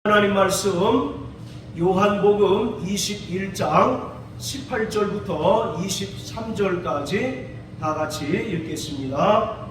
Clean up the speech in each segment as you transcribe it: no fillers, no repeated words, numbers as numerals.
하나님 말씀 요한복음 21장 18절부터 23절까지 다 같이 읽겠습니다.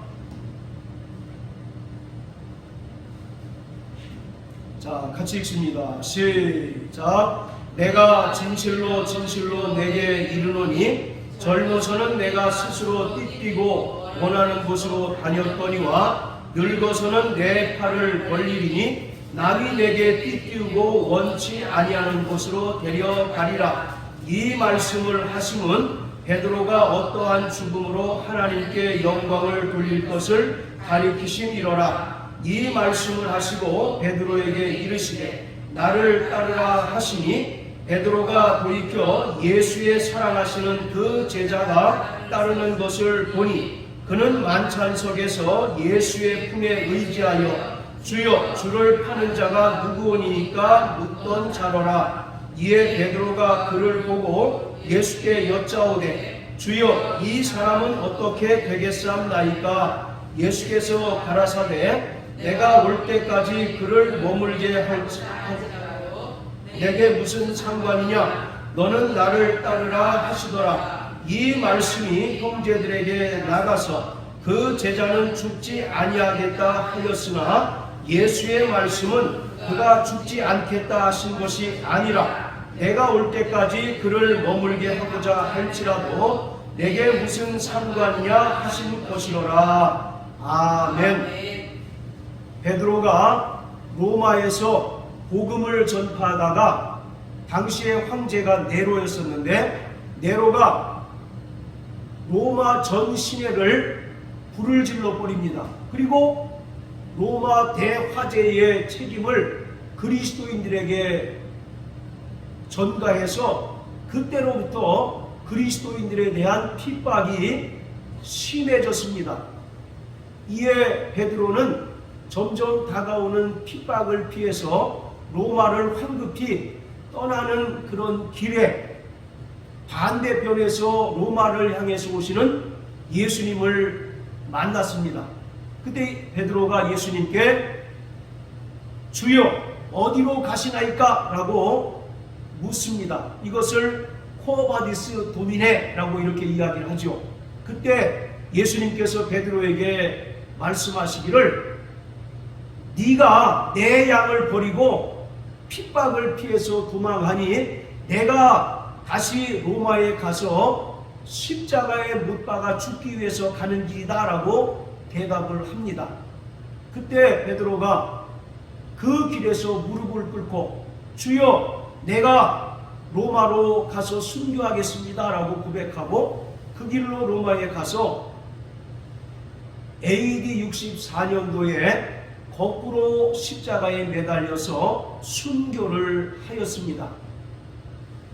자, 같이 읽습니다. 시작. 내가 진실로 진실로 내게 이르노니 젊어서는 내가 스스로 띠뛰고 원하는 곳으로 다녔거니와 늙어서는 내 팔을 벌리리니 남이 내게 띠띠우고 원치 아니하는 곳으로 데려가리라. 이 말씀을 하심은 베드로가 어떠한 죽음으로 하나님께 영광을 돌릴 것을 가리키심이로라. 이 말씀을 하시고 베드로에게 이르시되 나를 따르라 하시니 베드로가 돌이켜 예수의 사랑하시는 그 제자가 따르는 것을 보니 그는 만찬석에서 예수의 품에 의지하여 주여 주를 파는 자가 누구오니까 묻던 자로라. 이에 베드로가 그를 보고 예수께 여짜오되 주여 이 사람은 어떻게 되겠사옵나이까? 예수께서 가라사대 내가 올 때까지 그를 머물게 할지 내게 무슨 상관이냐? 너는 나를 따르라 하시더라. 이 말씀이 형제들에게 나가서 그 제자는 죽지 아니하겠다 하였으나 예수의 말씀은 그가 죽지 않겠다 하신 것이 아니라 내가 올 때까지 그를 머물게 하고자 할지라도 내게 무슨 상관이냐 하신 것이로라. 아멘. 베드로가 로마에서 복음을 전파하다가 당시의 황제가 네로였었는데 네로가 로마 전 시내를 불을 질러 버립니다. 그리고 로마 대화재의 책임을 그리스도인들에게 전가해서 그때로부터 그리스도인들에 대한 핍박이 심해졌습니다. 이에 베드로는 점점 다가오는 핍박을 피해서 로마를 황급히 떠나는 그런 길에 반대편에서 로마를 향해서 오시는 예수님을 만났습니다. 그때 베드로가 예수님께 주여 어디로 가시나이까? 라고 묻습니다. 이것을 코바디스 도미네 라고 이렇게 이야기를 하죠. 그때 예수님께서 베드로에게 말씀하시기를 네가 내 양을 버리고 핍박을 피해서 도망하니 내가 다시 로마에 가서 십자가에 못 박아 죽기 위해서 가는 길이다 라고 대답을 합니다. 그때 베드로가 그 길에서 무릎을 꿇고 주여 내가 로마로 가서 순교하겠습니다 라고 고백하고 그 길로 로마에 가서 AD 64년도에 거꾸로 십자가에 매달려서 순교를 하였습니다.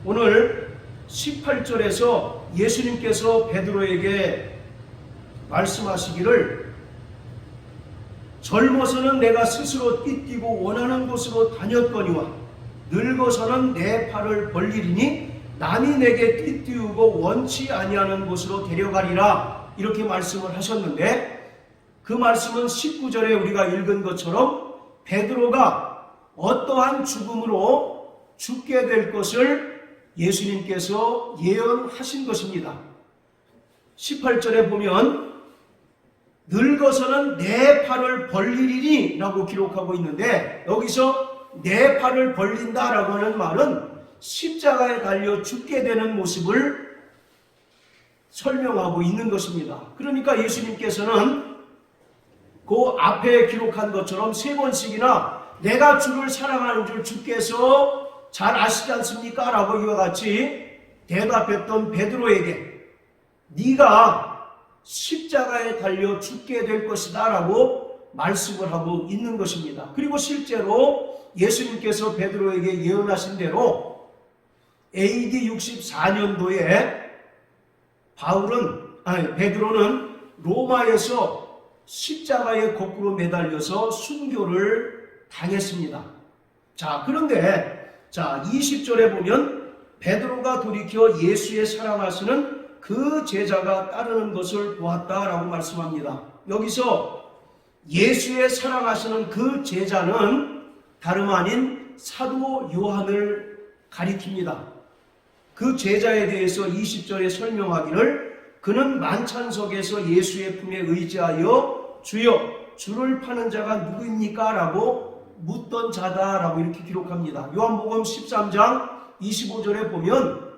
오늘 18절에서 예수님께서 베드로에게 말씀하시기를 젊어서는 내가 스스로 띠뛰고 원하는 곳으로 다녔거니와 늙어서는 내 팔을 벌리리니 남이 내게 띠뛰우고 원치 아니하는 곳으로 데려가리라 이렇게 말씀을 하셨는데 그 말씀은 19절에 우리가 읽은 것처럼 베드로가 어떠한 죽음으로 죽게 될 것을 예수님께서 예언하신 것입니다. 18절에 보면 늙어서는 내 팔을 벌리리니 라고 기록하고 있는데 여기서 내 팔을 벌린다 라고 하는 말은 십자가에 달려 죽게 되는 모습을 설명하고 있는 것입니다. 그러니까 예수님께서는 그 앞에 기록한 것처럼 3번씩이나 내가 주를 사랑하는 줄 주께서 잘 아시지 않습니까? 라고 이와 같이 대답했던 베드로에게 네가 십자가에 달려 죽게 될 것이다 라고 말씀을 하고 있는 것입니다. 그리고 실제로 예수님께서 베드로에게 예언하신 대로 AD 64년도에 베드로는 로마에서 십자가에 거꾸로 매달려서 순교를 당했습니다. 자, 그런데 20절에 보면 베드로가 돌이켜 예수의 사랑하시는 그 제자가 따르는 것을 보았다라고 말씀합니다. 여기서 예수의 사랑하시는 그 제자는 다름 아닌 사도 요한을 가리킵니다. 그 제자에 대해서 20절에 설명하기를 그는 만찬석에서 예수의 품에 의지하여 주여 주를 파는 자가 누구입니까? 라고 묻던 자다라고 이렇게 기록합니다. 요한복음 13장 25절에 보면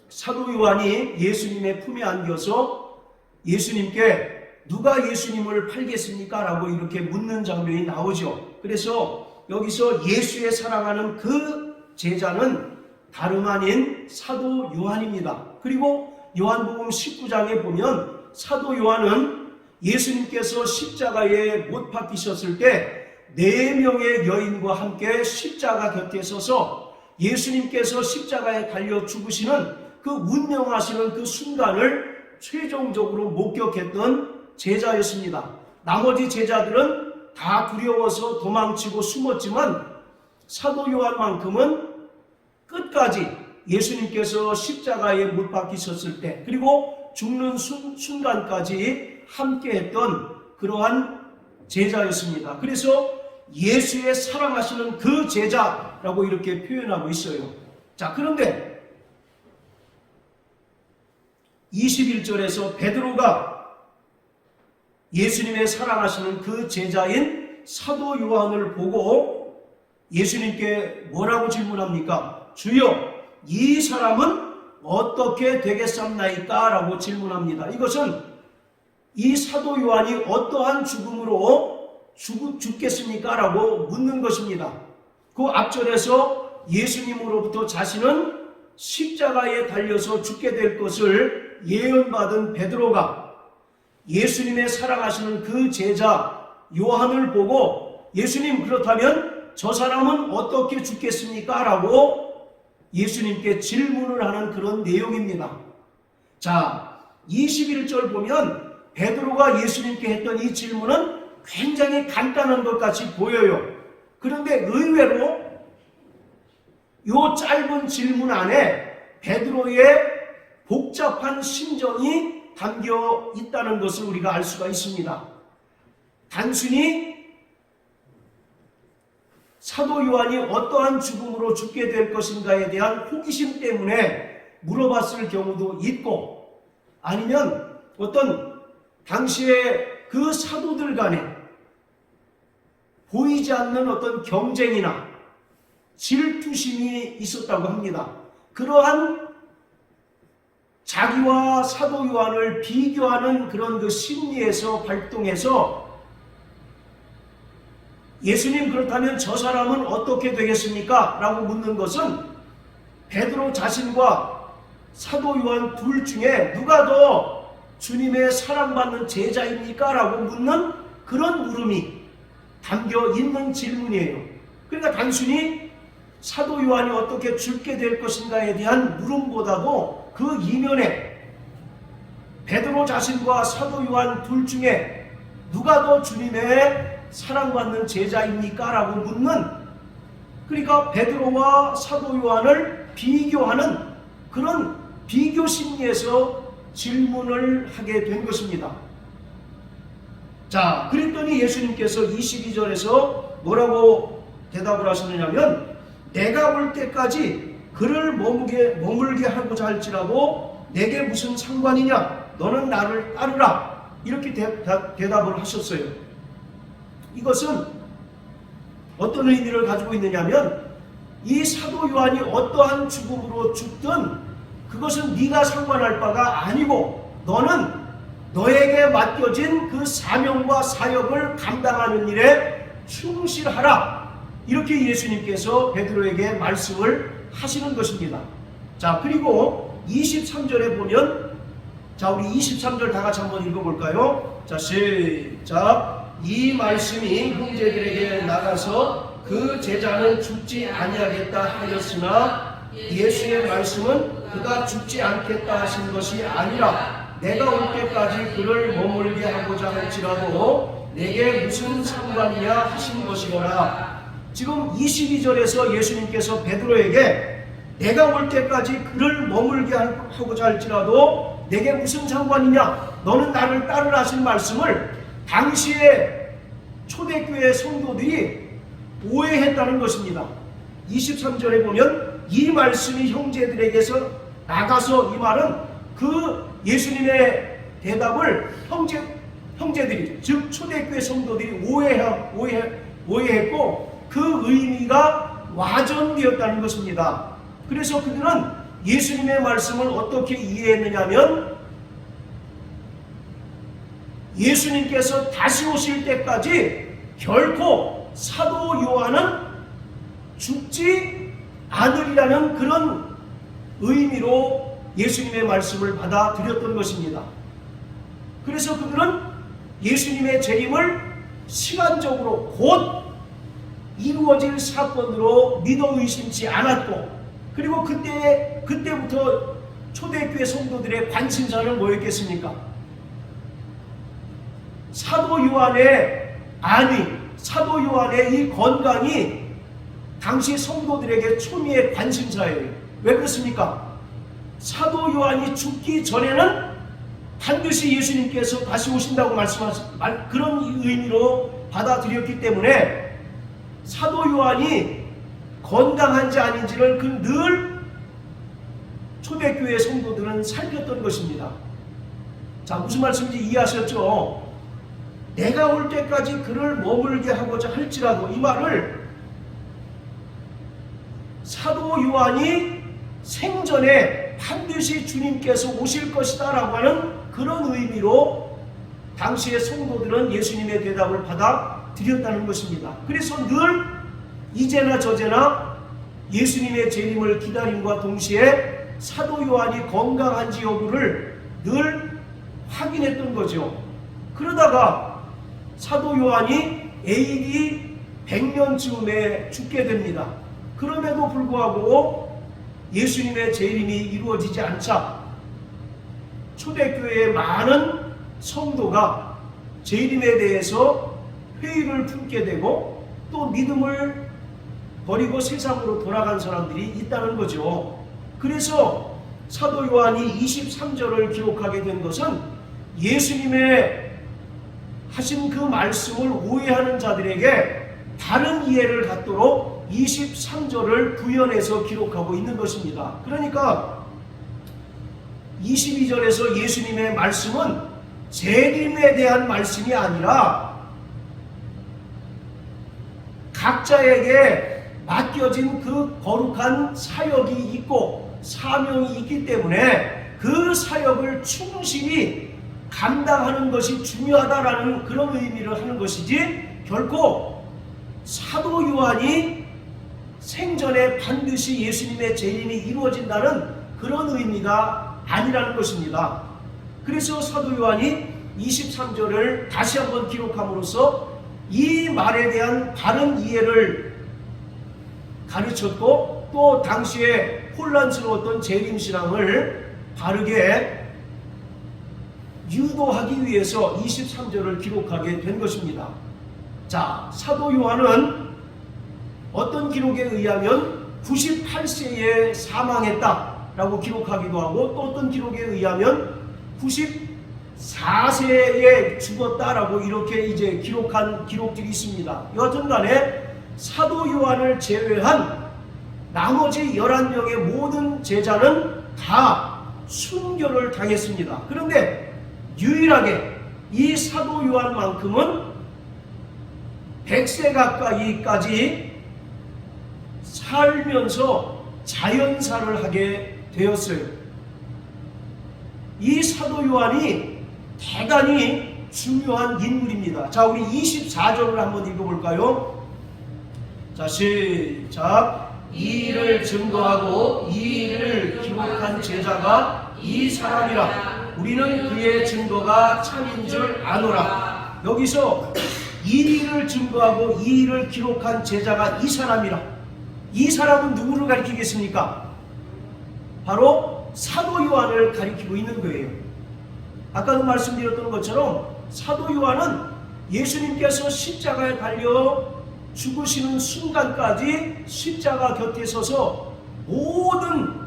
사도 요한이 예수님의 품에 안겨서 예수님께 누가 예수님을 팔겠습니까? 라고 이렇게 묻는 장면이 나오죠. 그래서 여기서 예수의 사랑하는 그 제자는 다름 아닌 사도 요한입니다. 그리고 요한복음 19장에 보면 사도 요한은 예수님께서 십자가에 못 박히셨을 때 4명의 여인과 함께 십자가 곁에 서서 예수님께서 십자가에 달려 죽으시는 그 운명하시는 그 순간을 최종적으로 목격했던 제자였습니다. 나머지 제자들은 다 두려워서 도망치고 숨었지만 사도 요한만큼은 끝까지 예수님께서 십자가에 못 박히셨을 때 그리고 죽는 순간까지 함께했던 그러한 제자였습니다. 그래서 예수의 사랑하시는 그 제자라고 이렇게 표현하고 있어요. 자, 그런데 21절에서 베드로가 예수님의 사랑하시는 그 제자인 사도 요한을 보고 예수님께 뭐라고 질문합니까? 주여, 이 사람은 어떻게 되겠습니까? 라고 질문합니다. 이것은 이 사도 요한이 어떠한 죽음으로 죽겠습니까? 라고 묻는 것입니다. 그 앞절에서 예수님으로부터 자신은 십자가에 달려서 죽게 될 것을 예언받은 베드로가 예수님의 사랑하시는 그 제자 요한을 보고 예수님, 그렇다면 저 사람은 어떻게 죽겠습니까? 라고 예수님께 질문을 하는 그런 내용입니다. 자, 21절 보면 베드로가 예수님께 했던 이 질문은 굉장히 간단한 것 같이 보여요. 그런데 의외로 이 짧은 질문 안에 베드로의 복잡한 심정이 담겨 있다는 것을 우리가 알 수가 있습니다. 단순히 사도 요한이 어떠한 죽음으로 죽게 될 것인가에 대한 호기심 때문에 물어봤을 경우도 있고, 아니면 어떤 당시에 그 사도들 간에 보이지 않는 어떤 경쟁이나 질투심이 있었다고 합니다. 그러한 자기와 사도 요한을 비교하는 그런 그 심리에서 발동해서 예수님, 그렇다면 저 사람은 어떻게 되겠습니까? 라고 묻는 것은 베드로 자신과 사도 요한 둘 중에 누가 더 주님의 사랑받는 제자입니까? 라고 묻는 그런 물음이 담겨 있는 질문이에요. 그러니까 단순히 사도 요한이 어떻게 죽게 될 것인가에 대한 물음보다도 그 이면에 베드로 자신과 사도 요한 둘 중에 누가 더 주님의 사랑받는 제자입니까? 라고 묻는, 그러니까 베드로와 사도 요한을 비교하는 그런 비교 심리에서 질문을 하게 된 것입니다. 자, 그랬더니 예수님께서 22절에서 뭐라고 대답을 하시느냐면, 내가 올 때까지 그를 머물게 하고자 할지라도 내게 무슨 상관이냐? 너는 나를 따르라. 이렇게 대답을 하셨어요. 이것은 어떤 의미를 가지고 있느냐면, 이 사도 요한이 어떠한 죽음으로 죽든 그것은 네가 상관할 바가 아니고 너는 너에게 맡겨진 그 사명과 사역을 감당하는 일에 충실하라. 이렇게 예수님께서 베드로에게 말씀을 하시는 것입니다. 자, 그리고 23절에 보면, 자, 우리 23절 다 같이 한번 읽어볼까요? 자, 시작. 이 말씀이 형제들에게 나가서 그 제자는 죽지 아니하겠다 하였으나 예수의 말씀은 그가 죽지 않겠다 하신 것이 아니라 내가 올 때까지 그를 머물게 하고자 할지라도 내게 무슨 상관이냐 하신 것이거라. 지금 22절에서 예수님께서 베드로에게 내가 올 때까지 그를 머물게 하고자 할지라도 내게 무슨 상관이냐, 너는 나를 따르라 하신 말씀을 당시에 초대교회 성도들이 오해했다는 것입니다. 23절에 보면 이 말씀이 형제들에게서 나가서, 이 말은 그 예수님의 대답을 형제들이, 즉 초대교회 성도들이 오해했고 그 의미가 와전되었다는 것입니다. 그래서 그들은 예수님의 말씀을 어떻게 이해했느냐면, 예수님께서 다시 오실 때까지 결코 사도 요한은 죽지 않으리라는 그런 의미로 예수님의 말씀을 받아들였던 것입니다. 그래서 그들은 예수님의 재림을 시간적으로 곧 이루어질 사건으로 믿어 의심치 않았고, 그리고 그때부터 초대교회 성도들의 관심사는 뭐였겠습니까? 사도 요한의 이 건강이 당시 성도들에게 초미의 관심사예요. 왜 그렇습니까? 사도 요한이 죽기 전에는 반드시 예수님께서 다시 오신다고 말씀하신 그런 의미로 받아들였기 때문에 사도 요한이 건강한지 아닌지를 늘 초대교회 성도들은 살폈던 것입니다. 자, 무슨 말씀인지 이해하셨죠? 내가 올 때까지 그를 머물게 하고자 할지라도, 이 말을 사도 요한이 생전에 반드시 주님께서 오실 것이다 라고 하는 그런 의미로 당시의 성도들은 예수님의 대답을 받아들였다는 것입니다. 그래서 늘 이제나 저제나 예수님의 재림을 기다림과 동시에 사도 요한이 건강한지 여부를 늘 확인했던 거죠. 그러다가 사도 요한이 AD 100년쯤에 죽게 됩니다. 그럼에도 불구하고 예수님의 재림이 이루어지지 않자 초대교회의 많은 성도가 재림에 대해서 회의를 품게 되고 또 믿음을 버리고 세상으로 돌아간 사람들이 있다는 거죠. 그래서 사도 요한이 23절을 기록하게 된 것은 예수님의 하신 그 말씀을 오해하는 자들에게 다른 이해를 갖도록 23절을 부연해서 기록하고 있는 것입니다. 그러니까 22절에서 예수님의 말씀은 재림에 대한 말씀이 아니라 각자에게 맡겨진 그 거룩한 사역이 있고 사명이 있기 때문에 그 사역을 충실히 감당하는 것이 중요하다라는 그런 의미를 하는 것이지, 결코 사도 요한이 생전에 반드시 예수님의 재림이 이루어진다는 그런 의미가 아니라는 것입니다. 그래서 사도 요한이 23절을 다시 한번 기록함으로써 이 말에 대한 바른 이해를 가르쳤고, 또 당시에 혼란스러웠던 재림신앙을 바르게 유도하기 위해서 23절을 기록하게 된 것입니다. 자, 사도 요한은 어떤 기록에 의하면 98세에 사망했다라고 기록하기도 하고, 또 어떤 기록에 의하면 94세에 죽었다라고 이렇게 이제 기록한 기록들이 있습니다. 여하튼 간에 사도 요한을 제외한 나머지 11명의 모든 제자는 다 순교를 당했습니다. 그런데 유일하게 이 사도 요한만큼은 100세 가까이까지 살면서 자연사를 하게 되었어요. 이 사도 요한이 대단히 중요한 인물입니다. 자, 우리 24절을 한번 읽어볼까요? 자, 시작. 이 일을 증거하고 이 일을 기록한 제자가 이 사람이라. 우리는 그의 증거가 참인 줄 아노라. 여기서 이 일을 증거하고 이 일을 기록한 제자가 이 사람이라. 이 사람은 누구를 가리키겠습니까? 바로 사도 요한을 가리키고 있는 거예요. 아까도 말씀드렸던 것처럼 사도 요한은 예수님께서 십자가에 달려 죽으시는 순간까지 십자가 곁에 서서 모든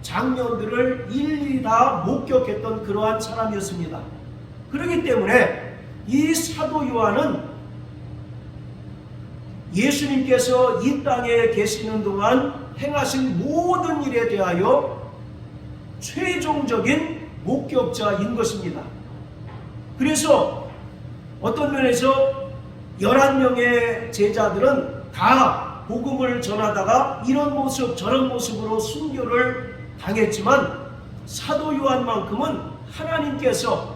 장면들을 일일이 다 목격했던 그러한 사람이었습니다. 그렇기 때문에 이 사도 요한은 예수님께서 이 땅에 계시는 동안 행하신 모든 일에 대하여 최종적인 목격자인 것입니다. 그래서 어떤 면에서 11명의 제자들은 다 복음을 전하다가 이런 모습 저런 모습으로 순교를 당했지만 사도 요한만큼은 하나님께서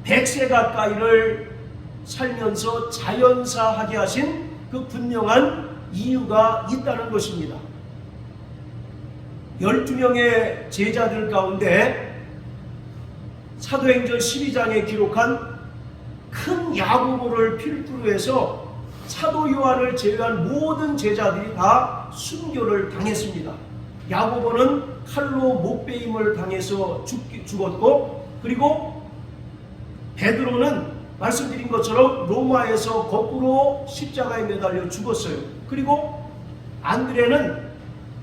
100세 가까이를 살면서 자연사하게 하신 그 분명한 이유가 있다는 것입니다. 12명의 제자들 가운데 사도행전 12장에 기록한 큰 야고보를 필두로 해서 사도 요한을 제외한 모든 제자들이 다 순교를 당했습니다. 야고보는 칼로 목베임을 당해서 죽었고, 그리고 베드로는 말씀드린 것처럼 로마에서 거꾸로 십자가에 매달려 죽었어요. 그리고 안드레는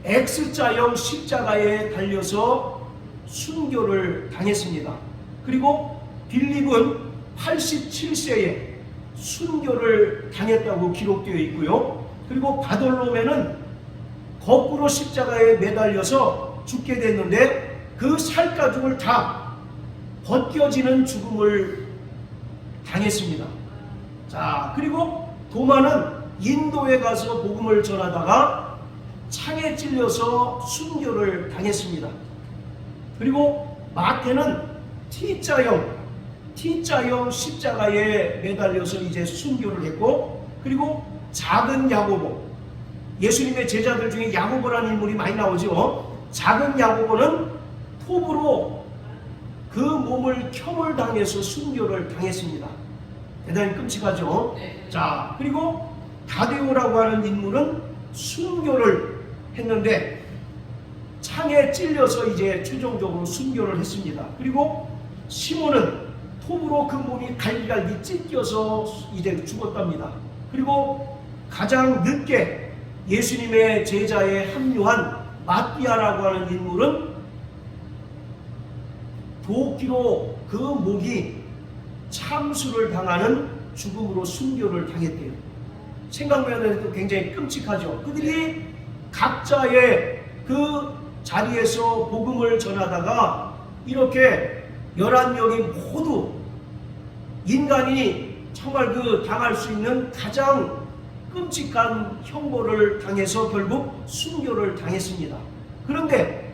X자형 십자가에 달려서 순교를 당했습니다. 그리고 빌립은 87세에 순교를 당했다고 기록되어 있고요. 그리고 바돌로메는 거꾸로 십자가에 매달려서 죽게 됐는데 그 살가죽을 다 벗겨지는 죽음을 당했습니다. 자, 그리고 도마는 인도에 가서 복음을 전하다가 창에 찔려서 순교를 당했습니다. 그리고 마태는 T자형 십자가에 매달려서 이제 순교를 했고, 그리고 작은 야고보, 예수님의 제자들 중에 야고보라는 인물이 많이 나오죠. 작은 야고보는 톱으로 그 몸을 켬을 당해서 순교를 당했습니다. 대단히 끔찍하죠. 자, 그리고 다데오라고 하는 인물은 순교를 했는데 창에 찔려서 이제 최종적으로 순교를 했습니다. 그리고 시몬은 톱으로 그 몸이 갈기갈기 찢겨서 이제 죽었답니다. 그리고 가장 늦게 예수님의 제자에 합류한 마띠아라고 하는 인물은 도끼로 그 목이 참수를 당하는 죽음으로 순교를 당했대요. 생각만 해도 굉장히 끔찍하죠. 그들이 각자의 그 자리에서 복음을 전하다가 이렇게 11명이 모두 인간이 정말 그 당할 수 있는 가장 끔찍한 형벌을 당해서 결국 순교를 당했습니다. 그런데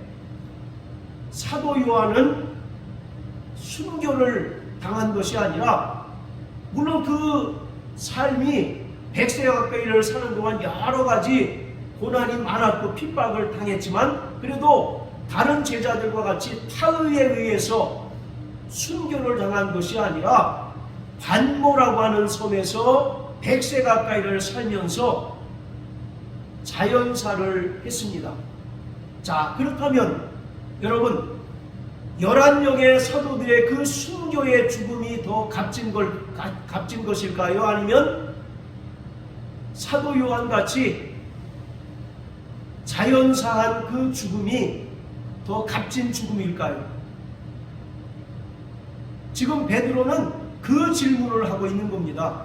사도 요한은 순교를 당한 것이 아니라, 물론 그 삶이 100세 가까이를 사는 동안 여러 가지 고난이 많았고 핍박을 당했지만, 그래도 다른 제자들과 같이 타의에 의해서 순교를 당한 것이 아니라 반모라고 하는 섬에서 100세 가까이를 살면서 자연사를 했습니다. 자, 그렇다면 여러분, 11명의 사도들의 그 순교의 죽음이 더 값진 것일까요? 아니면 사도 요한같이 자연사한 그 죽음이 더 값진 죽음일까요? 지금 베드로는 그 질문을 하고 있는 겁니다.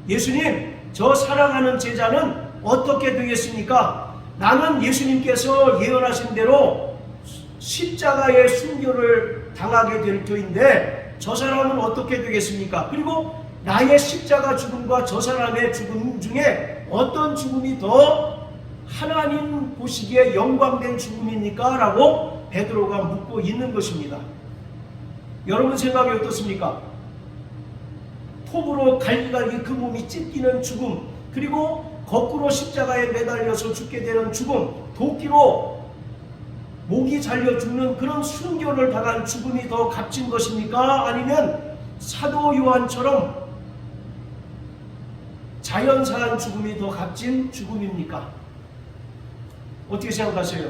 예수님, 저 사랑하는 제자는 어떻게 되겠습니까? 나는 예수님께서 예언하신 대로 십자가의 순교를 당하게 될 터인데 저 사람은 어떻게 되겠습니까? 그리고 나의 십자가 죽음과 저 사람의 죽음 중에 어떤 죽음이 더 하나님 보시기에 영광된 죽음입니까? 라고 베드로가 묻고 있는 것입니다. 여러분 생각이 어떻습니까? 톱으로 갈기갈기 그 몸이 찢기는 죽음, 그리고 거꾸로 십자가에 매달려서 죽게 되는 죽음, 도끼로 목이 잘려 죽는 그런 순교를 당한 죽음이 더 값진 것입니까? 아니면 사도 요한처럼 자연사한 죽음이 더 값진 죽음입니까? 어떻게 생각하세요?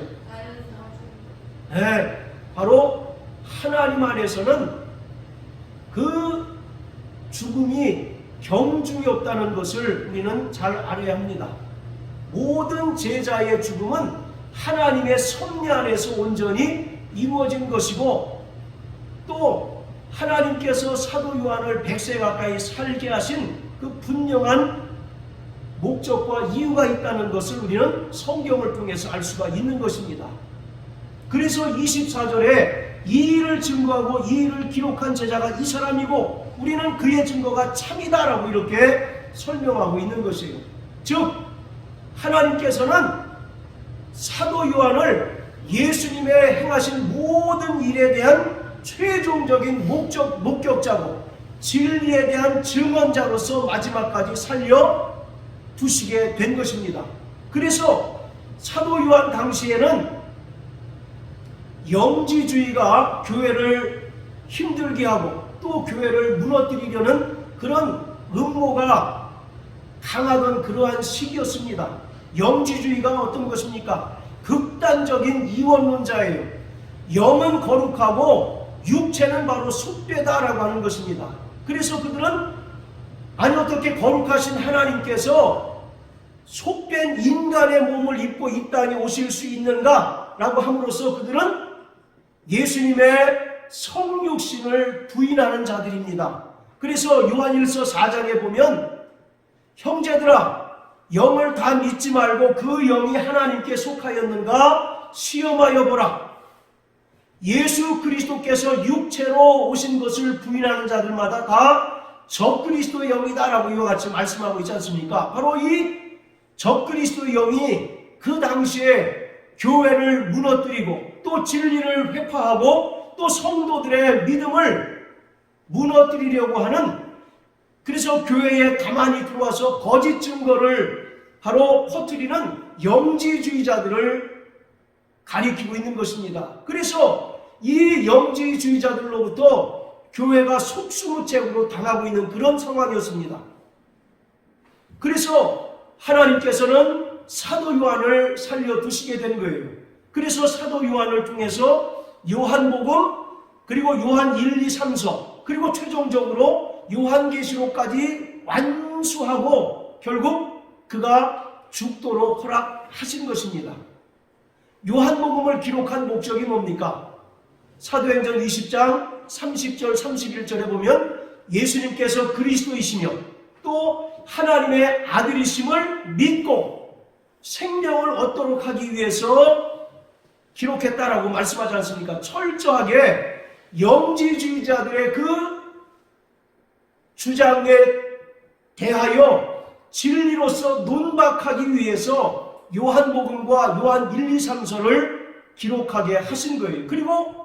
네, 바로 하나님 안에서는 그 죽음이 경중이 없다는 것을 우리는 잘 알아야 합니다. 모든 제자의 죽음은 하나님의 섭리 안에서 온전히 이루어진 것이고, 또 하나님께서 사도 요한을 100세 가까이 살게 하신 그 분명한 목적과 이유가 있다는 것을 우리는 성경을 통해서 알 수가 있는 것입니다. 그래서 24절에 이 일을 증거하고 이 일을 기록한 제자가 이 사람이고 우리는 그의 증거가 참이다라고 이렇게 설명하고 있는 것이에요. 즉 하나님께서는 사도 요한을 예수님의 행하신 모든 일에 대한 최종적인 목격자고 진리에 대한 증언자로서 마지막까지 살려 두시게 된 것입니다. 그래서 사도 요한 당시에는 영지주의가 교회를 힘들게 하고 또 교회를 무너뜨리려는 그런 음모가 강하던 그러한 시기였습니다. 영지주의가 어떤 것입니까? 극단적인 이원론자예요. 영은 거룩하고 육체는 바로 속되다라고 하는 것입니다. 그래서 그들은 아니 어떻게 거룩하신 하나님께서 속된 인간의 몸을 입고 이 땅에 오실 수 있는가? 라고 함으로써 그들은 예수님의 성육신을 부인하는 자들입니다. 그래서 요한일서 4장에 보면 형제들아 영을 다 믿지 말고 그 영이 하나님께 속하였는가 시험하여 보라. 예수 그리스도께서 육체로 오신 것을 부인하는 자들마다 다 적그리스도의 영이다라고 이와 같이 말씀하고 있지 않습니까? 바로 이 적그리스도의 영이 그 당시에 교회를 무너뜨리고 또 진리를 회파하고 또 성도들의 믿음을 무너뜨리려고 하는, 그래서 교회에 가만히 들어와서 거짓 증거를 바로 퍼뜨리는 영지주의자들을 가리키고 있는 것입니다. 그래서 이 영지주의자들로부터 교회가 속수무책으로 당하고 있는 그런 상황이었습니다. 그래서 하나님께서는 사도 요한을 살려두시게 된 거예요. 그래서 사도 요한을 통해서 요한복음 그리고 요한 1, 2, 3서 그리고 최종적으로 요한계시록까지 완수하고 결국 그가 죽도록 허락하신 것입니다. 요한복음을 기록한 목적이 뭡니까? 사도행전 20장 30절 31절에 보면 예수님께서 그리스도이시며 또 하나님의 아들이심을 믿고 생명을 얻도록 하기 위해서 기록했다라고 말씀하지 않습니까? 철저하게 영지주의자들의 그 주장에 대하여 진리로서 논박하기 위해서 요한복음과 요한 1, 2, 3서를 기록하게 하신 거예요. 그리고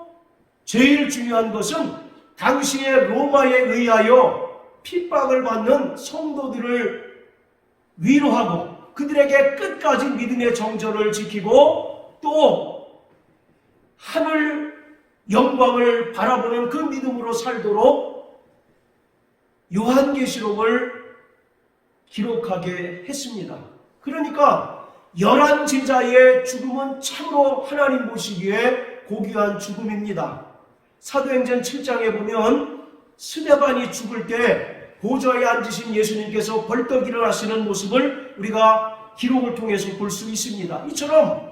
제일 중요한 것은 당시에 로마에 의하여 핍박을 받는 성도들을 위로하고 그들에게 끝까지 믿음의 정절을 지키고 또 하늘 영광을 바라보는 그 믿음으로 살도록 요한계시록을 기록하게 했습니다. 그러니까 11 제자의 죽음은 참으로 하나님 보시기에 고귀한 죽음입니다. 사도행전 7장에 보면 스데반이 죽을 때 보좌에 앉으신 예수님께서 벌떡 일어나시는 모습을 우리가 기록을 통해서 볼 수 있습니다. 이처럼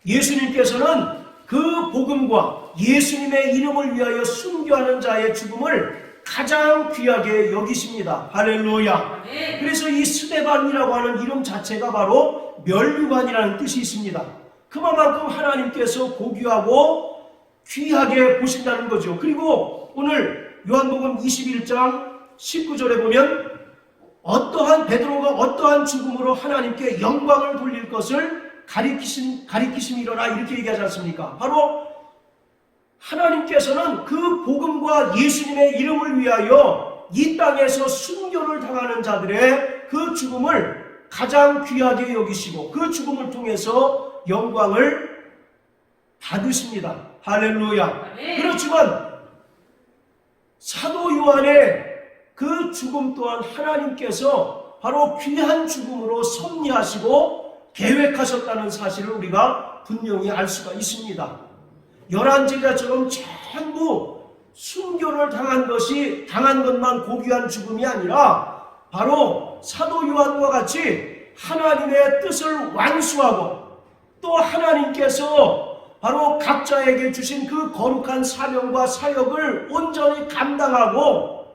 예수님께서는 그 복음과 예수님의 이름을 위하여 순교하는 자의 죽음을 가장 귀하게 여기십니다. 할렐루야. 그래서 이 스데반이라고 하는 이름 자체가 바로 멸류관이라는 뜻이 있습니다. 그만큼 하나님께서 고귀하고 귀하게 보신다는 거죠. 그리고 오늘 요한복음 21장 19절에 보면 베드로가 어떠한 죽음으로 하나님께 영광을 돌릴 것을 가리키심이로라 이렇게 얘기하지 않습니까? 바로 하나님께서는 그 복음과 예수님의 이름을 위하여 이 땅에서 순교를 당하는 자들의 그 죽음을 가장 귀하게 여기시고 그 죽음을 통해서 영광을 받으십니다. 할렐루야. 그렇지만 사도 요한의 그 죽음 또한 하나님께서 바로 귀한 죽음으로 섭리하시고 계획하셨다는 사실을 우리가 분명히 알 수가 있습니다. 11 제자처럼 전부 순교를 당한 것만 고귀한 죽음이 아니라 바로 사도 요한과 같이 하나님의 뜻을 완수하고 또 하나님께서 바로 각자에게 주신 그 거룩한 사명과 사역을 온전히 감당하고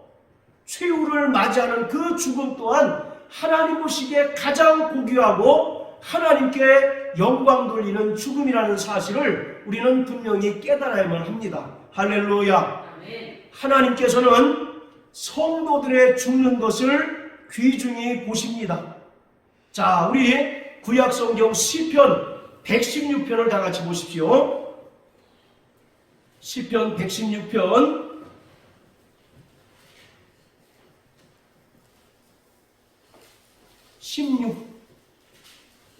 최후를 맞이하는 그 죽음 또한 하나님 보시기에 가장 고귀하고 하나님께 영광 돌리는 죽음이라는 사실을 우리는 분명히 깨달아야만 합니다. 할렐루야. 하나님께서는 성도들의 죽는 것을 귀중히 보십니다. 자, 우리 구약성경 시편 116편을 다 같이 보십시오. 시편 116편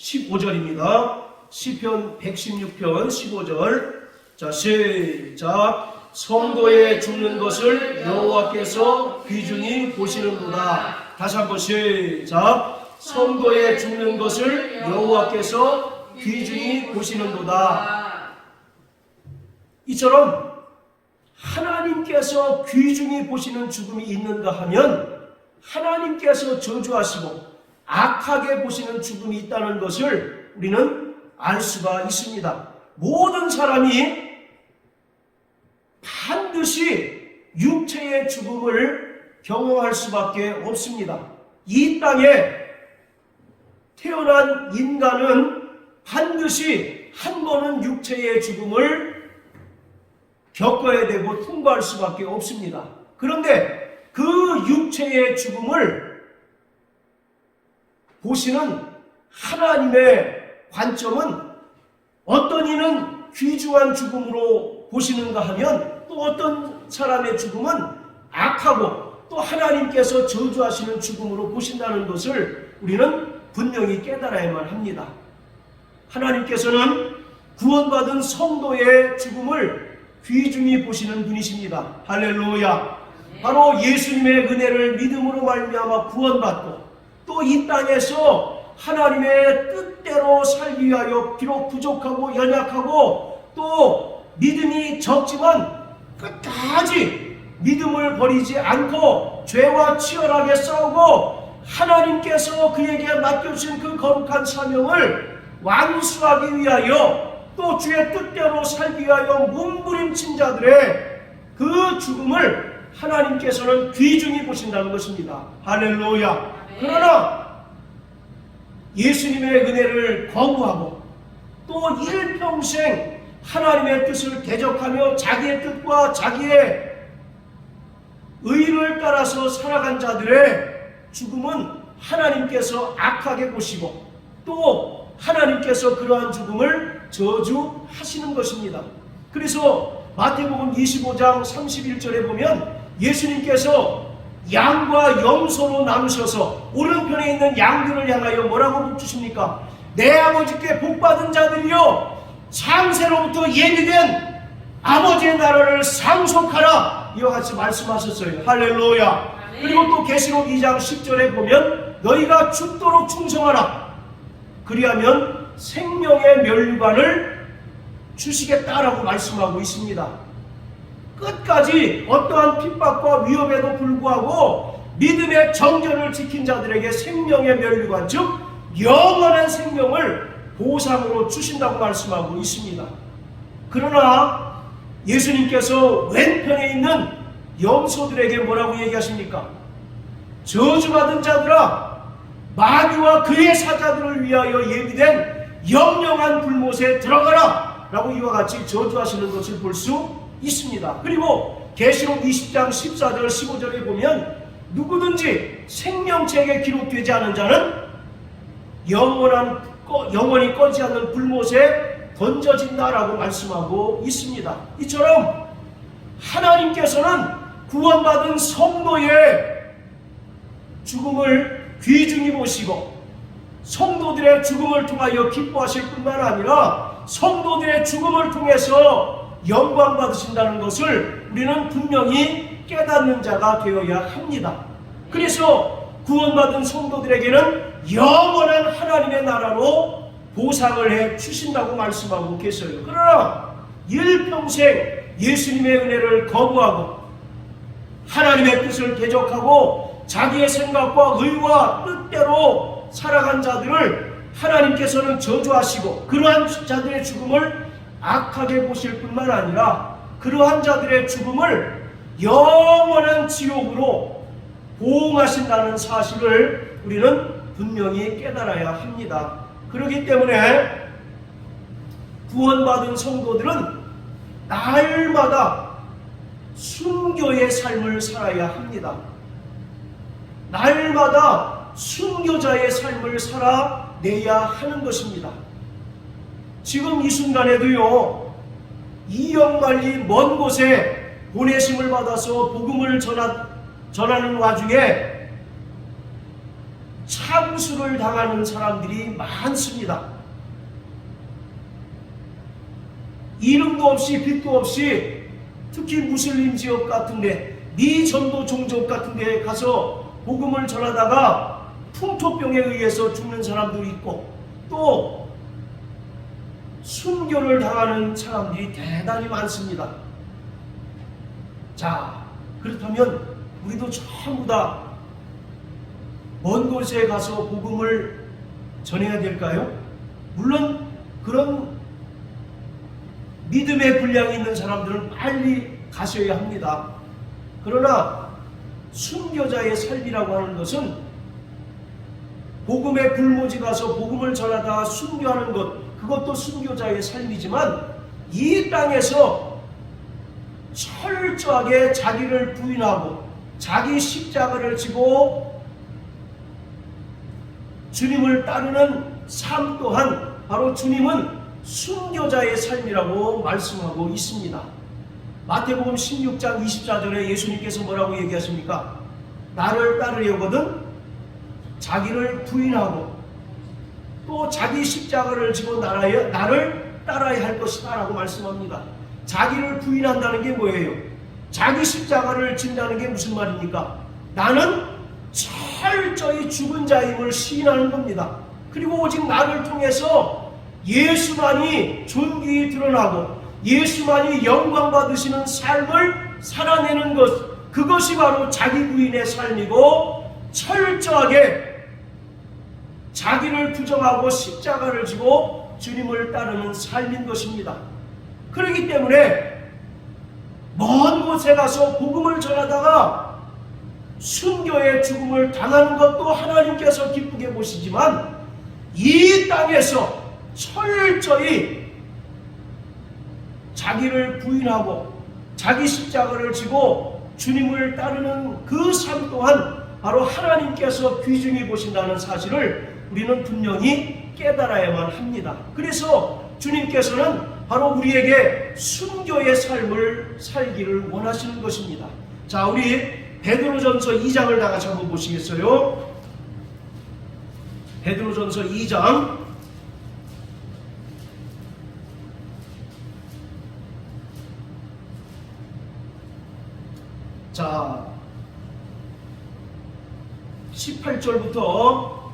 15절입니다. 시편 116편 15절. 자, 시작. 성도의 죽는 것을 여호와께서 귀중히 보시는도다. 다시 한번 시작. 성도의 죽는 것을 여호와께서 귀중히 보시는도다. 이처럼 하나님께서 귀중히 보시는 죽음이 있는가 하면 하나님께서 저주하시고 악하게 보시는 죽음이 있다는 것을 우리는 알 수가 있습니다. 모든 사람이 반드시 육체의 죽음을 경험할 수밖에 없습니다. 이 땅에 태어난 인간은 반드시 한 번은 육체의 죽음을 겪어야 되고 통과할 수밖에 없습니다. 그런데 그 육체의 죽음을 보시는 하나님의 관점은 어떤 이는 귀중한 죽음으로 보시는가 하면 또 어떤 사람의 죽음은 악하고 또 하나님께서 저주하시는 죽음으로 보신다는 것을 우리는 분명히 깨달아야만 합니다. 하나님께서는 구원받은 성도의 죽음을 귀중히 보시는 분이십니다. 할렐루야. 바로 예수님의 은혜를 믿음으로 말미암아 구원받고 또 이 땅에서 하나님의 뜻대로 살기 위하여 비록 부족하고 연약하고 또 믿음이 적지만 끝까지 믿음을 버리지 않고 죄와 치열하게 싸우고 하나님께서 그에게 맡겨주신 그 거룩한 사명을 완수하기 위하여 또 주의 뜻대로 살기 위하여 몸부림친 자들의 그 죽음을 하나님께서는 귀중히 보신다는 것입니다. 할렐루야. 그러나 예수님의 은혜를 거부하고 또 일평생 하나님의 뜻을 대적하며 자기의 뜻과 자기의 의를 따라서 살아간 자들의 죽음은 하나님께서 악하게 보시고 또 하나님께서 그러한 죽음을 저주하시는 것입니다. 그래서 마태복음 25장 31절에 보면 예수님께서 양과 염소로 나누셔서 오른편에 있는 양들을 향하여 뭐라고 복주십니까? 내 아버지께 복받은 자들이여 창세로부터 예비된 아버지의 나라를 상속하라. 이와 같이 말씀하셨어요. 할렐루야. 그리고 또 계시록 2장 10절에 보면 너희가 죽도록 충성하라. 그리하면 생명의 면류관을 주시겠다라고 말씀하고 있습니다. 끝까지 어떠한 핍박과 위협에도 불구하고 믿음의 정견을 지킨 자들에게 생명의 면류관, 즉 영원한 생명을 보상으로 주신다고 말씀하고 있습니다. 그러나 예수님께서 왼편에 있는 염소들에게 뭐라고 얘기하십니까? 저주받은 자들아, 마귀와 그의 사자들을 위하여 예비된 영영한 불못에 들어가라 라고 이와 같이 저주하시는 것을 볼 수 있습니다. 그리고 계시록 20장 14절 15절에 보면 누구든지 생명책에 기록되지 않은 자는 영원히 꺼지 않는 불못에 던져진다라고 말씀하고 있습니다. 이처럼 하나님께서는 구원받은 성도의 죽음을 귀중히 보시고 성도들의 죽음을 통하여 기뻐하실 뿐만 아니라 성도들의 죽음을 통해서 영광 받으신다는 것을 우리는 분명히 깨닫는 자가 되어야 합니다. 그래서 구원받은 성도들에게는 영원한 하나님의 나라로 보상을 해 주신다고 말씀하고 계세요. 그러나 일평생 예수님의 은혜를 거부하고 하나님의 뜻을 대적하고 자기의 생각과 의와 뜻대로 살아간 자들을 하나님께서는 저주하시고 그러한 자들의 죽음을 악하게 보실 뿐만 아니라 그러한 자들의 죽음을 영원한 지옥으로 보응하신다는 사실을 우리는 분명히 깨달아야 합니다. 그렇기 때문에 구원받은 성도들은 날마다 순교의 삶을 살아야 합니다. 날마다 순교자의 삶을 살아내야 하는 것입니다. 지금 이 순간에도요, 이역만리 먼 곳에 보내심을 받아서 복음을 전하는 와중에 참수를 당하는 사람들이 많습니다. 이름도 없이 빛도 없이, 특히 무슬림 지역 같은데, 미전도 종족 같은데 가서 복음을 전하다가 풍토병에 의해서 죽는 사람들이 있고, 또 순교를 당하는 사람들이 대단히 많습니다. 자, 그렇다면 우리도 전부 다 먼 곳에 가서 복음을 전해야 될까요? 물론 그런 믿음의 분량이 있는 사람들은 빨리 가셔야 합니다. 그러나 순교자의 삶이라고 하는 것은 복음의 불모지 가서 복음을 전하다가 순교하는 것, 그것도 순교자의 삶이지만 이 땅에서 철저하게 자기를 부인하고 자기 십자가를 지고 주님을 따르는 삶 또한 바로 주님은 순교자의 삶이라고 말씀하고 있습니다. 마태복음 16장 24절에 예수님께서 뭐라고 얘기하십니까? 나를 따르려거든 자기를 부인하고 또 자기 십자가를 지고 나를 따라야 할 것이다 라고 말씀합니다. 자기를 부인한다는 게 뭐예요? 자기 십자가를 진다는 게 무슨 말입니까? 나는 철저히 죽은 자임을 시인하는 겁니다. 그리고 오직 나를 통해서 예수만이 존귀히 드러나고 예수만이 영광 받으시는 삶을 살아내는 것, 그것이 바로 자기 부인의 삶이고 철저하게 자기를 부정하고 십자가를 지고 주님을 따르는 삶인 것입니다. 그렇기 때문에 먼 곳에 가서 복음을 전하다가 순교의 죽음을 당하는 것도 하나님께서 기쁘게 보시지만 이 땅에서 철저히 자기를 부인하고 자기 십자가를 지고 주님을 따르는 그 삶 또한 바로 하나님께서 귀중히 보신다는 사실을 우리는 분명히 깨달아야만 합니다. 그래서 주님께서는 바로 우리에게 순교의 삶을 살기를 원하시는 것입니다. 자, 우리 베드로전서 2장을 다 같이 한번 보시겠어요? 베드로전서 2장 자 18절부터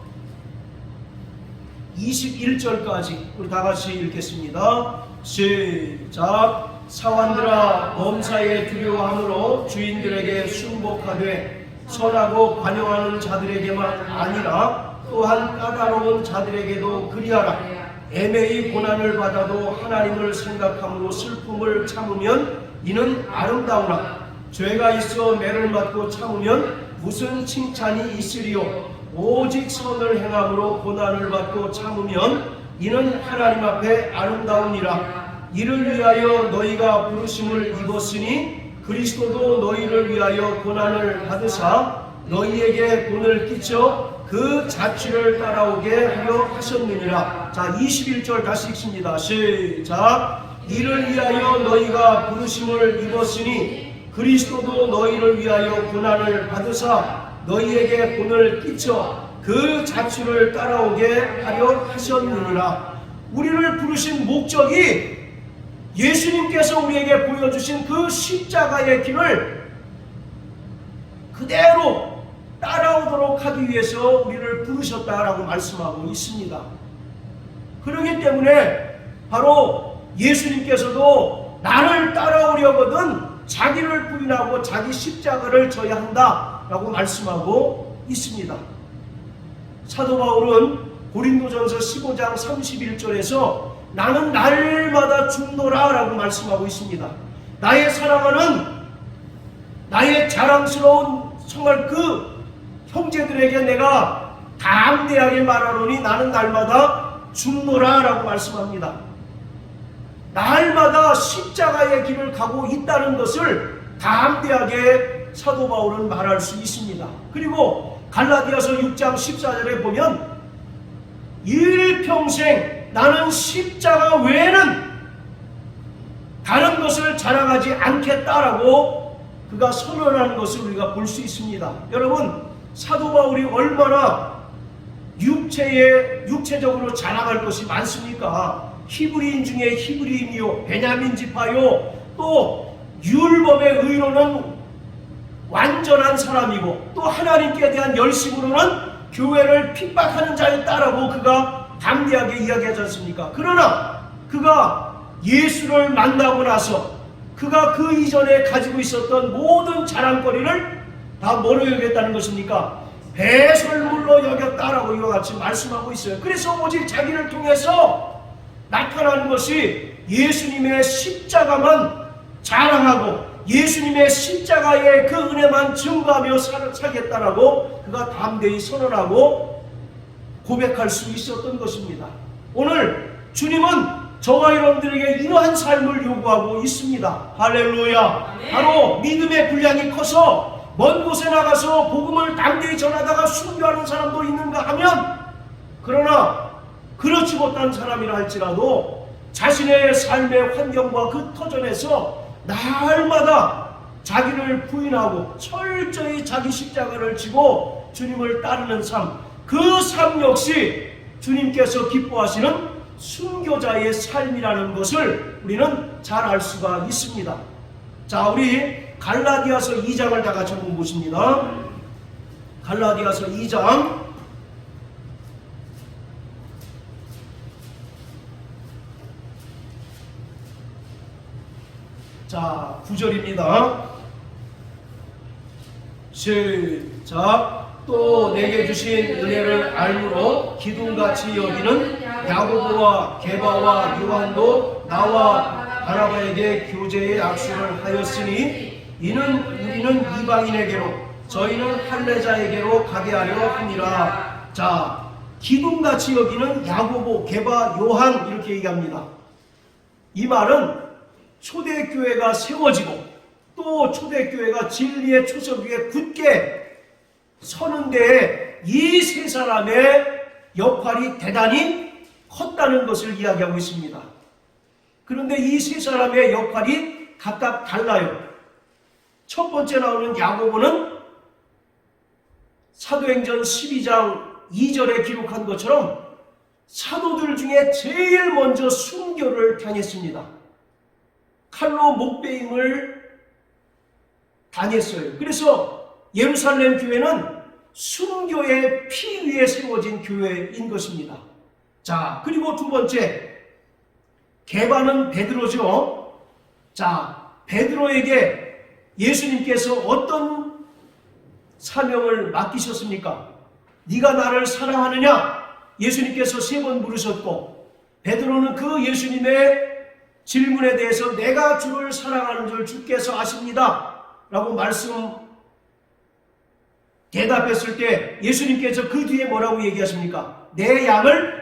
21절까지 우리 다 같이 읽겠습니다. 시작. 사환들아, 범사에 두려워함으로 주인들에게 순복하되 선하고 관용하는 자들에게만 아니라 또한 까다로운 자들에게도 그리하라. 애매히 고난을 받아도 하나님을 생각함으로 슬픔을 참으면 이는 아름다우나 죄가 있어 매를 맞고 참으면 무슨 칭찬이 있으리요. 오직 선을 행함으로 고난을 받고 참으면 이는 하나님 앞에 아름다우니라. 이를 위하여 너희가 부르심을 입었으니 그리스도도 너희를 위하여 고난을 받으사 너희에게 본을 끼쳐 그 자취를 따라오게 하려 하셨느니라. 자, 21절 다시 읽습니다. 시작. 이를 위하여 너희가 부르심을 입었으니 그리스도도 너희를 위하여 고난을 받으사 너희에게 본을 끼쳐 그 자취를 따라오게 하려 하셨느니라. 우리를 부르신 목적이 예수님께서 우리에게 보여주신 그 십자가의 길을 그대로 따라오도록 하기 위해서 우리를 부르셨다라고 말씀하고 있습니다. 그렇기 때문에 바로 예수님께서도 나를 따라오려거든 자기를 부인하고 자기 십자가를 져야 한다라고 말씀하고 있습니다. 사도 바울은 고린도전서 15장 31절에서 나는 날마다 죽노라 라고 말씀하고 있습니다. 나의 사랑하는 나의 자랑스러운 정말 그 형제들에게 내가 담대하게 말하노니 나는 날마다 죽노라 라고 말씀합니다. 날마다 십자가의 길을 가고 있다는 것을 담대하게 사도 바울은 말할 수 있습니다. 그리고 갈라디아서 6장 14절에 보면 일평생 나는 십자가 외에는 다른 것을 자랑하지 않겠다라고 그가 선언하는 것을 우리가 볼 수 있습니다. 여러분, 사도 바울이 얼마나 육체적으로 자랑할 것이 많습니까? 히브리인 중에 히브리인이요, 베냐민 지파요, 또 율법의 의로는 완전한 사람이고, 또 하나님께 대한 열심으로는 교회를 핍박하는 자였다라고 그가 담대하게 이야기하지 않습니까? 그러나 그가 예수를 만나고 나서 그가 그 이전에 가지고 있었던 모든 자랑거리를 다 뭐로 여겼다는 것입니까? 배설물로 여겼다라고 이와 같이 말씀하고 있어요. 그래서 오직 자기를 통해서 나타나는 것이 예수님의 십자가만 자랑하고 예수님의 십자가의 그 은혜만 증거하며 살겠다라고 그가 담대히 선언하고 고백할 수 있었던 것입니다. 오늘 주님은 저와 여러분들에게 이러한 삶을 요구하고 있습니다. 할렐루야. 바로 믿음의 분량이 커서 먼 곳에 나가서 복음을 담대히 전하다가 순교하는 사람도 있는가 하면, 그러나 그렇지 못한 사람이라 할지라도 자신의 삶의 환경과 그 터전에서 날마다 자기를 부인하고 철저히 자기 십자가를 지고 주님을 따르는 삶, 그 삶 역시 주님께서 기뻐하시는 순교자의 삶이라는 것을 우리는 잘 알 수가 있습니다. 자, 우리 갈라디아서 2장을 다 같이 한번 보십니다. 갈라디아서 2장 자, 9절입니다. 시작. 또 내게 주신 은혜를 알므로 기둥같이 여기는 야고보와 게바와 요한도 나와 바나바에게 교제의 악수를 하였으니 이는 우리는 이방인에게로 저희는 할례자에게로 가게 하려 함이라. 자, 기둥같이 여기는 야고보, 게바, 요한 이렇게 얘기합니다. 이 말은 초대교회가 세워지고 또 초대교회가 진리의 초석 위에 굳게 서는 데에 이 세 사람의 역할이 대단히 컸다는 것을 이야기하고 있습니다. 그런데 이 세 사람의 역할이 각각 달라요. 첫 번째 나오는 야고보는 사도행전 12장 2절에 기록한 것처럼 사도들 중에 제일 먼저 순교를 당했습니다. 칼로 목베임을 당했어요. 그래서 예루살렘 교회는 순교의 피 위에 세워진 교회인 것입니다. 자, 그리고 두 번째, 게바는 베드로죠. 자, 베드로에게 예수님께서 어떤 사명을 맡기셨습니까? 네가 나를 사랑하느냐? 예수님께서 3번 물으셨고, 베드로는 그 예수님의 질문에 대해서 내가 주를 사랑하는 줄 주께서 아십니다 라고 대답했을 때 예수님께서 그 뒤에 뭐라고 얘기하십니까? 내 양을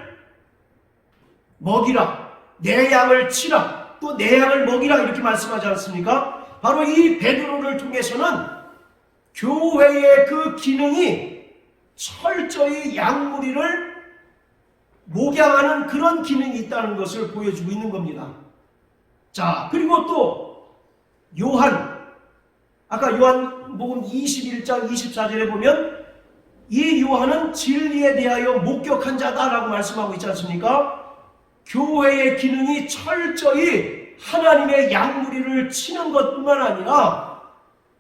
먹이라, 내 양을 치라, 또 내 양을 먹이라 이렇게 말씀하지 않습니까? 바로 이 베드로를 통해서는 교회의 그 기능이 철저히 양무리를 목양하는 그런 기능이 있다는 것을 보여주고 있는 겁니다. 자, 그리고 또 요한, 아까 요한복음 21장 24절에 보면 이 요한은 진리에 대하여 목격한 자다라고 말씀하고 있지 않습니까? 교회의 기능이 철저히 하나님의 양무리를 치는 것뿐만 아니라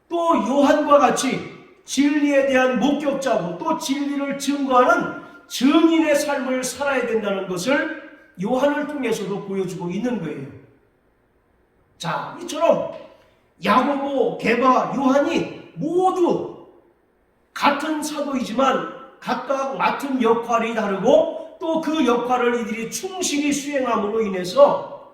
또 요한과 같이 진리에 대한 목격자고 또 진리를 증거하는 증인의 삶을 살아야 된다는 것을 요한을 통해서도 보여주고 있는 거예요. 자, 이처럼 야고보, 게바, 요한이 모두 같은 사도이지만 각각 맡은 역할이 다르고 또 그 역할을 이들이 충실히 수행함으로 인해서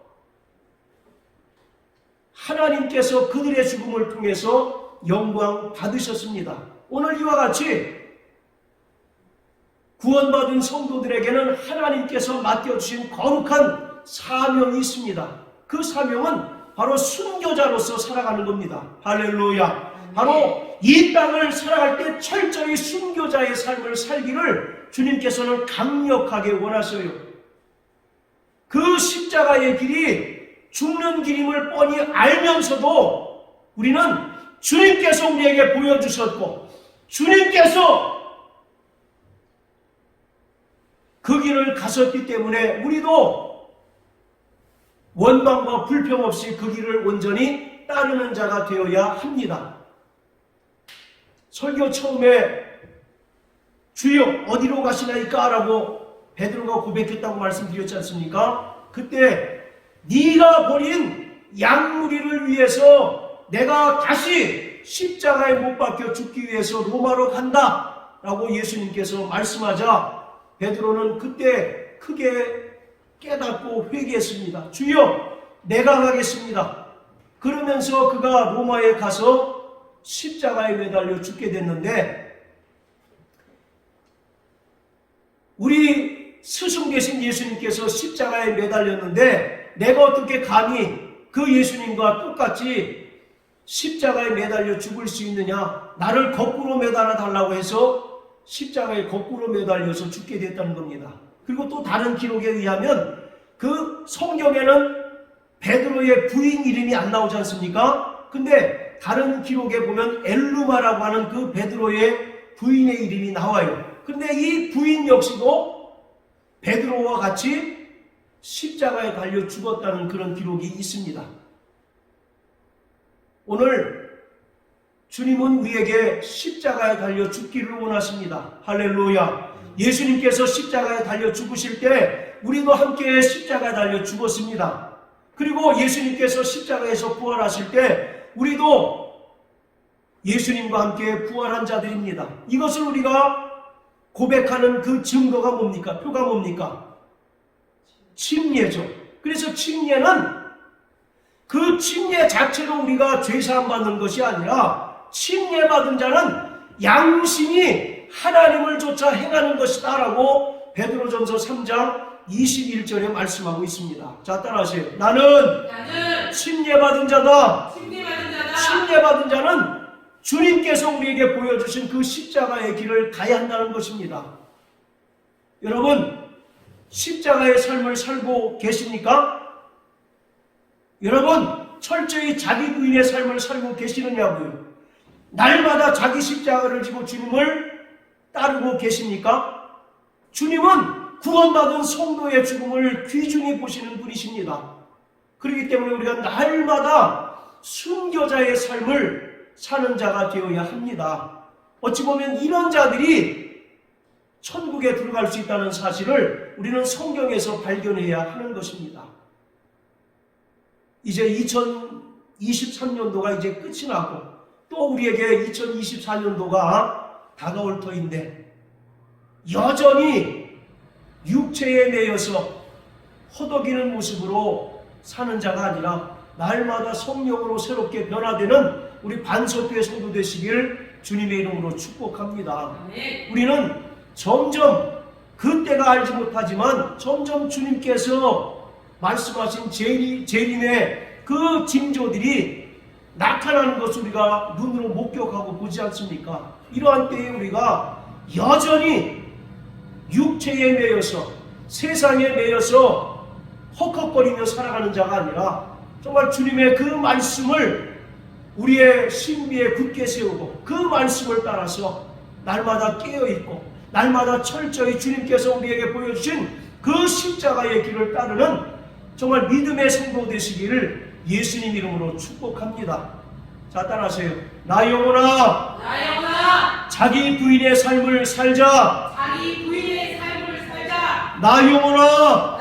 하나님께서 그들의 죽음을 통해서 영광 받으셨습니다. 오늘 이와 같이 구원받은 성도들에게는 하나님께서 맡겨주신 거룩한 사명이 있습니다. 그 사명은 바로 순교자로서 살아가는 겁니다. 할렐루야. 바로 이 땅을 살아갈 때 철저히 순교자의 삶을 살기를 주님께서는 강력하게 원하셔요. 그 십자가의 길이 죽는 길임을 뻔히 알면서도 우리는 주님께서 우리에게 보여주셨고 주님께서 그 길을 가셨기 때문에 우리도 원망과 불평 없이 그 길을 온전히 따르는 자가 되어야 합니다. 설교 처음에 주여 어디로 가시나이까? 라고 베드로가 고백했다고 말씀드렸지 않습니까? 그때 네가 버린 양무리를 위해서 내가 다시 십자가에 못 박혀 죽기 위해서 로마로 간다 라고 예수님께서 말씀하자 베드로는 그때 크게 깨닫고 회개했습니다. 주여 내가 가겠습니다. 그러면서 그가 로마에 가서 십자가에 매달려 죽게 됐는데 우리 스승 되신 예수님께서 십자가에 매달렸는데 내가 어떻게 감히 그 예수님과 똑같이 십자가에 매달려 죽을 수 있느냐? 나를 거꾸로 매달아 달라고 해서 십자가에 거꾸로 매달려서 죽게 됐다는 겁니다. 그리고 또 다른 기록에 의하면 그 성경에는 베드로의 부인 이름이 안 나오지 않습니까? 근데 다른 기록에 보면 엘루마라고 하는 그 베드로의 부인의 이름이 나와요. 근데 이 부인 역시도 베드로와 같이 십자가에 달려 죽었다는 그런 기록이 있습니다. 오늘 주님은 우리에게 십자가에 달려 죽기를 원하십니다. 할렐루야. 예수님께서 십자가에 달려 죽으실 때 우리도 함께 십자가에 달려 죽었습니다. 그리고 예수님께서 십자가에서 부활하실 때 우리도 예수님과 함께 부활한 자들입니다. 이것을 우리가 고백하는 그 증거가 뭡니까? 표가 뭡니까? 침례죠. 그래서 침례는 그 침례 자체로 우리가 죄사함 받는 것이 아니라 침례 받은 자는 양심이 하나님을 쫓아 행하는 것이다 라고 베드로전서 3장 21절에 말씀하고 있습니다. 자, 따라하세요. 나는 침례 받은 자다. 침례 받은 자는 주님께서 우리에게 보여주신 그 십자가의 길을 가야 한다는 것입니다. 여러분, 십자가의 삶을 살고 계십니까? 여러분, 철저히 자기 부인의 삶을 살고 계시느냐고요? 날마다 자기 십자가를 지고 주님을 따르고 계십니까? 주님은 구원받은 성도의 죽음을 귀중히 보시는 분이십니다. 그렇기 때문에 우리가 날마다 순교자의 삶을 사는 자가 되어야 합니다. 어찌 보면 이런 자들이 천국에 들어갈 수 있다는 사실을 우리는 성경에서 발견해야 하는 것입니다. 이제 2023년도가 이제 끝이 나고 또 우리에게 2024년도가 다가올 터인데 여전히 육체에 매여서 허덕이는 모습으로 사는 자가 아니라 날마다 성령으로 새롭게 변화되는 우리 반석교회 성도 되시길 주님의 이름으로 축복합니다. 우리는 점점 그때가 알지 못하지만 점점 주님께서 말씀하신 재림의 그 징조들이 나타나는 것을 우리가 눈으로 목격하고 보지 않습니까? 이러한 때에 우리가 여전히 육체에 매여서 세상에 매여서 헉헉거리며 살아가는 자가 아니라 정말 주님의 그 말씀을 우리의 신비에 굳게 세우고 그 말씀을 따라서 날마다 깨어있고 날마다 철저히 주님께서 우리에게 보여주신 그 십자가의 길을 따르는 정말 믿음의 성도 되시기를 예수님 이름으로 축복합니다. 자, 따라하세요. 나 영혼아, 자기 부인의 삶을 살자. 나 영혼아,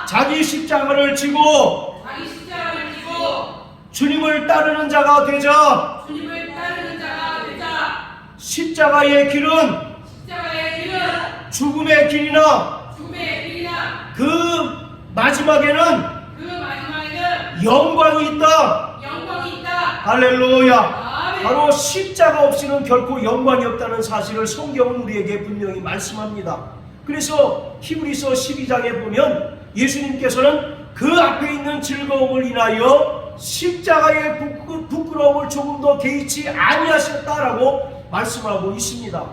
자기 십자가를 지고 주님을 따르는 자가 되자. 십자가의 길은 죽음의 길이나 그 마지막에는 영광이 있다. 할렐루야. 바로 십자가 없이는 결코 영광이 없다는 사실을 성경은 우리에게 분명히 말씀합니다. 그래서 히브리서 12장에 보면 예수님께서는 그 앞에 있는 즐거움을 인하여 십자가의 부끄러움을 조금 더 개의치 아니하셨다라고 말씀하고 있습니다.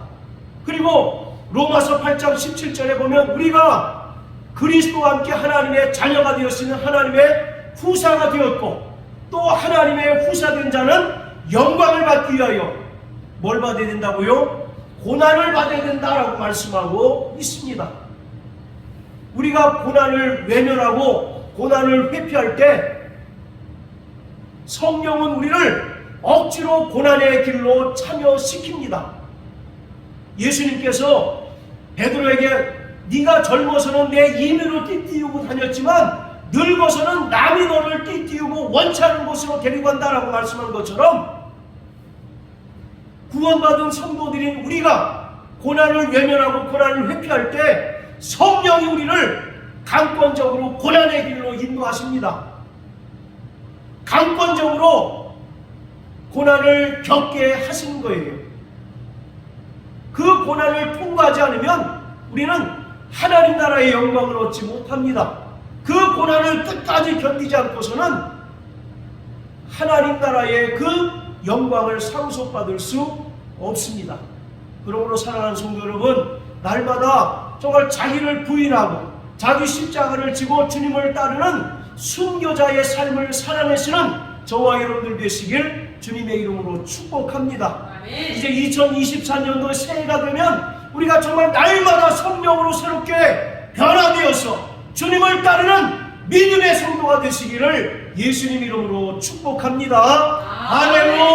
그리고 로마서 8장 17절에 보면 우리가 그리스도와 함께 하나님의 자녀가 되었으면 하나님의 후사가 되었고, 또 하나님의 후사된 자는 영광을 받기 위하여 뭘 받아야 된다고요? 고난을 받아야 된다라고 말씀하고 있습니다. 우리가 고난을 외면하고 고난을 회피할 때 성령은 우리를 억지로 고난의 길로 참여시킵니다. 예수님께서 베드로에게 네가 젊어서는 내 임의로 띠띠우고 다녔지만 늙어서는 남이 너를 띠띠우고 원치 않은 곳으로 데리고 간다라고 말씀한 것처럼, 구원받은 성도들인 우리가 고난을 외면하고 고난을 회피할 때 성령이 우리를 강권적으로 고난의 길로 인도하십니다. 강권적으로 고난을 겪게 하시는 거예요. 그 고난을 통과하지 않으면 우리는 하나님 나라의 영광을 얻지 못합니다. 그 고난을 끝까지 견디지 않고서는 하나님 나라의 그 영광을 상속받을 수 없습니다. 그러므로 사랑하는 성도 여러분, 날마다 정말 자기를 부인하고 자기 십자가를 지고 주님을 따르는 순교자의 삶을 살아내시는 저와 여러분들 되시길 주님의 이름으로 축복합니다. 아멘. 이제 2024년도 새해가 되면 우리가 정말 날마다 성령으로 새롭게 변화되어서 주님을 따르는 믿음의 성도가 되시기를 예수님 이름으로 축복합니다. 할렐루야.